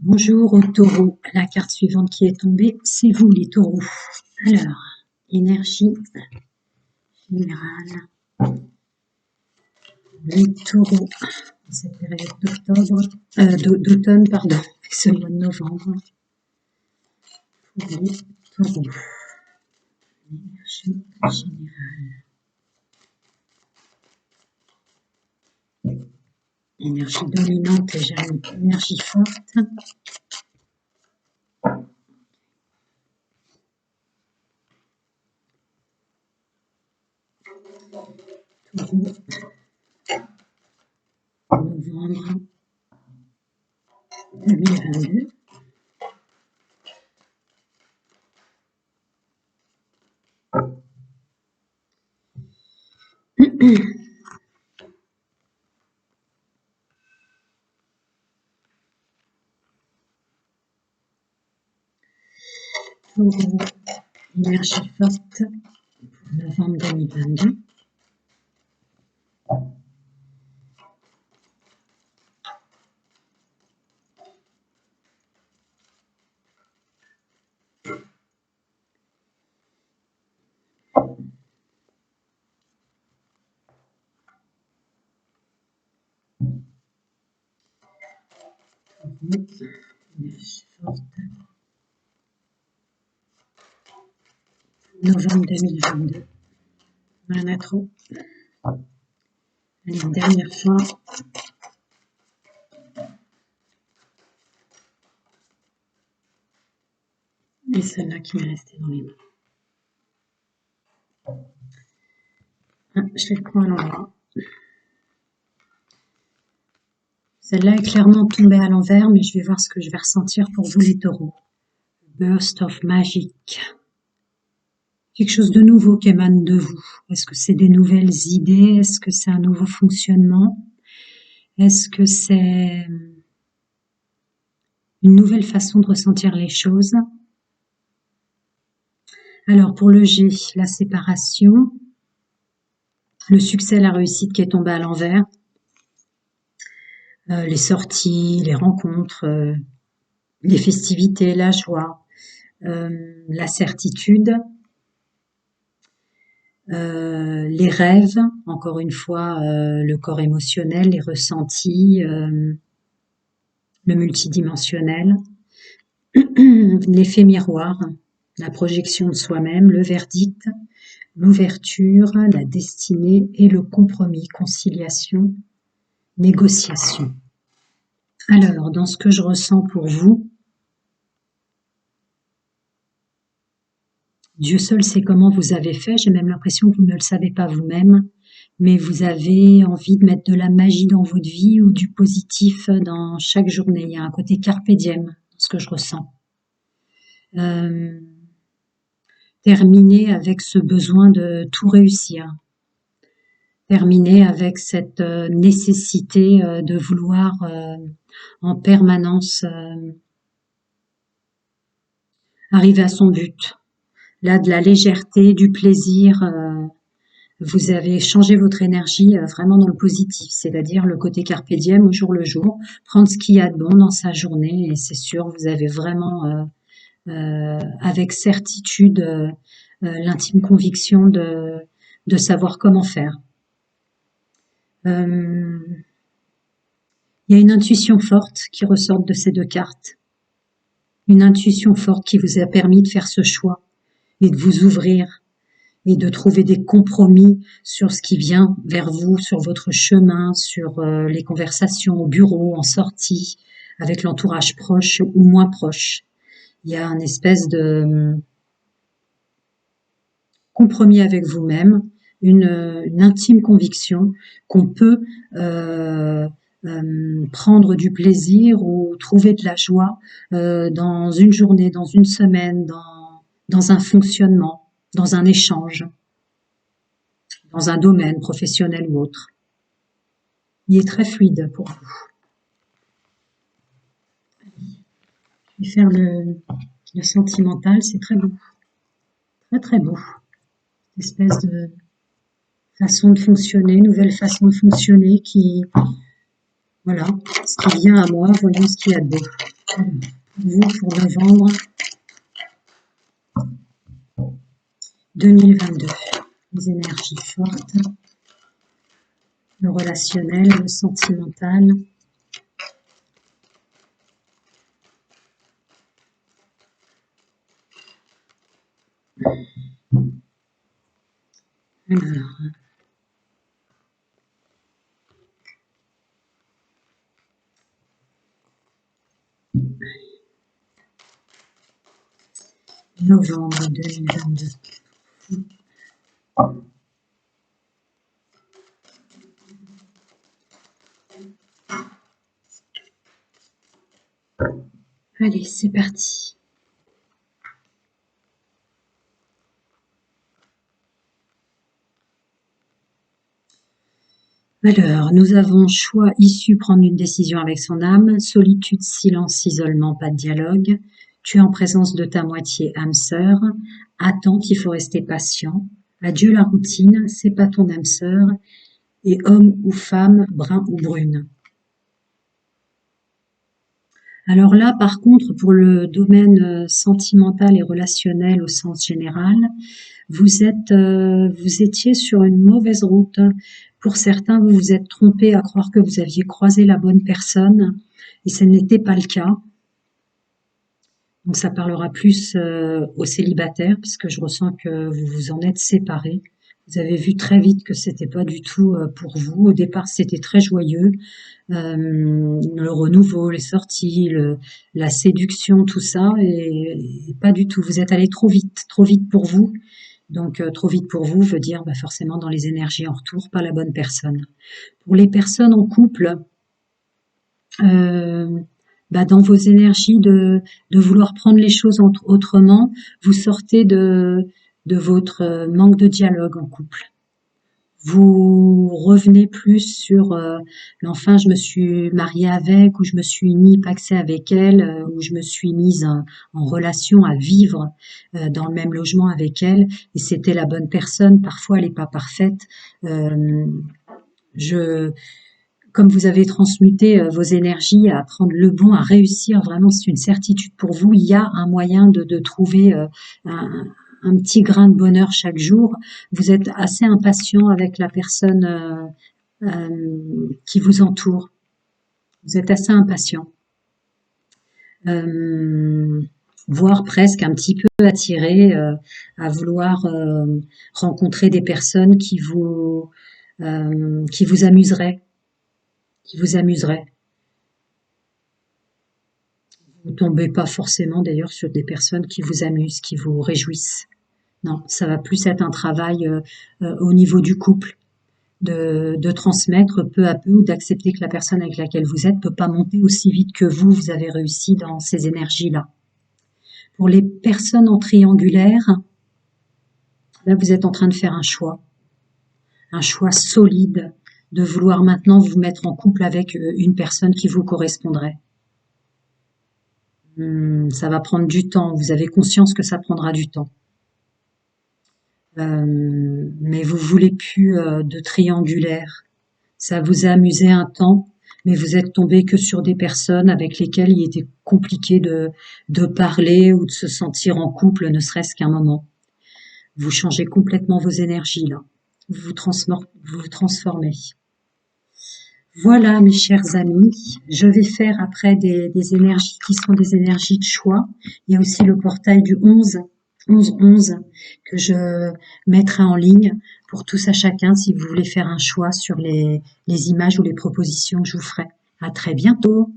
Bonjour aux taureaux. La carte suivante qui est tombée, c'est vous les taureaux. Alors, énergie générale. Les taureaux, en cette période d'automne, pardon, ce mois de novembre. Pour les taureaux. Énergie générale. Énergie dominante et énergie forte. Taureau. Novembre 2022. Taureau, énergie forte pour novembre 2022. Énergie forte. Novembre 2022. Voilà trop. Allez, une dernière fois. Et celle-là qui m'est restée dans les mains. Je vais le prendre à l'envers. Celle-là est clairement tombée à l'envers, mais je vais voir ce que je vais ressentir pour vous les taureaux. Burst of Magic. Quelque chose de nouveau qui émane de vous. Est-ce que c'est des nouvelles idées? Est-ce que c'est un nouveau fonctionnement? Est-ce que c'est une nouvelle façon de ressentir les choses? Alors pour le G, la séparation, le succès, la réussite qui est tombée à l'envers, les sorties, les rencontres, les festivités, la joie, la certitude, les rêves, encore une fois, le corps émotionnel, les ressentis, le multidimensionnel, l'effet miroir, la projection de soi-même, le verdict, l'ouverture, la destinée et le compromis, conciliation, négociation. Alors, dans ce que je ressens pour vous, Dieu seul sait comment vous avez fait, j'ai même l'impression que vous ne le savez pas vous-même, mais vous avez envie de mettre de la magie dans votre vie ou du positif dans chaque journée. Il y a un côté carpe diem dans ce que je ressens. Terminer avec ce besoin de tout réussir. Terminer avec cette nécessité de vouloir en permanence arriver à son but. Là, de la légèreté, du plaisir, vous avez changé votre énergie vraiment dans le positif, c'est-à-dire le côté carpe diem au jour le jour, prendre ce qu'il y a de bon dans sa journée, et c'est sûr, vous avez vraiment, avec certitude, l'intime conviction de savoir comment faire. Il y a une intuition forte qui ressort de ces deux cartes, une intuition forte qui vous a permis de faire ce choix et de vous ouvrir et de trouver des compromis sur ce qui vient vers vous, sur votre chemin, sur les conversations au bureau, en sortie, avec l'entourage proche ou moins proche. Il y a une espèce de compromis avec vous-même, une intime conviction qu'on peut prendre du plaisir ou trouver de la joie dans une journée, dans une semaine, dans un fonctionnement, dans un échange, dans un domaine professionnel ou autre. Il est très fluide pour vous. Je vais faire le sentimental, c'est très beau. Très très beau. Une espèce de façon de fonctionner, nouvelle façon de fonctionner qui... Voilà, ce qui vient à moi, voyons ce qu'il y a de beau. Vous, pour novembre 2022, les énergies fortes, le relationnel, le sentimental. Alors, novembre 2022. Allez, c'est parti. Alors, nous avons choix, issue, prendre une décision avec son âme, solitude, silence, isolement, pas de dialogue. Tu es en présence de ta moitié âme sœur. Attente, il faut rester patient. Adieu la routine, c'est pas ton âme sœur. Et homme ou femme, brun ou brune. Alors là, par contre, pour le domaine sentimental et relationnel au sens général, vous étiez sur une mauvaise route. Pour certains, vous vous êtes trompé à croire que vous aviez croisé la bonne personne et ce n'était pas le cas. Donc ça parlera plus aux célibataires puisque je ressens que vous vous en êtes séparés. Vous avez vu très vite que c'était pas du tout pour vous. Au départ, c'était très joyeux. Le renouveau, les sorties, la séduction, tout ça, et pas du tout. Vous êtes allé trop vite pour vous. Donc trop vite pour vous veut dire forcément dans les énergies en retour, pas la bonne personne. Pour les personnes en couple, euh, dans vos énergies de vouloir prendre les choses autrement, vous sortez de votre manque de dialogue en couple. Vous revenez plus sur enfin je me suis mariée avec ou je me suis mis paxée avec elle ou je me suis mise en relation à vivre dans le même logement avec elle et c'était la bonne personne. Parfois elle n'est pas parfaite. Euh, je Comme vous avez transmuté vos énergies à prendre le bon, à réussir, vraiment c'est une certitude pour vous. Il y a un moyen de trouver un petit grain de bonheur chaque jour. Vous êtes assez impatient avec la personne qui vous entoure. Vous êtes assez impatient. Euh, Voire presque un petit peu attiré à vouloir rencontrer des personnes qui vous amuseraient, qui vous amuseraient. Vous tombez pas forcément d'ailleurs sur des personnes qui vous amusent, qui vous réjouissent. Non, ça va plus être un travail au niveau du couple, de transmettre peu à peu ou d'accepter que la personne avec laquelle vous êtes peut pas monter aussi vite que vous avez réussi dans ces énergies-là. Pour les personnes en triangulaire, là vous êtes en train de faire un choix solide, de vouloir maintenant vous mettre en couple avec une personne qui vous correspondrait. Ça va prendre du temps, vous avez conscience que ça prendra du temps. Mais vous voulez plus de triangulaire. Ça vous a amusé un temps, mais vous êtes tombé que sur des personnes avec lesquelles il était compliqué de parler ou de se sentir en couple, ne serait-ce qu'un moment. Vous changez complètement vos énergies là. Vous vous transformez. Voilà, mes chers amis, je vais faire après des énergies qui sont des énergies de choix. Il y a aussi le portail du 11 que je mettrai en ligne pour tous à chacun si vous voulez faire un choix sur les images ou les propositions que je vous ferai. À très bientôt.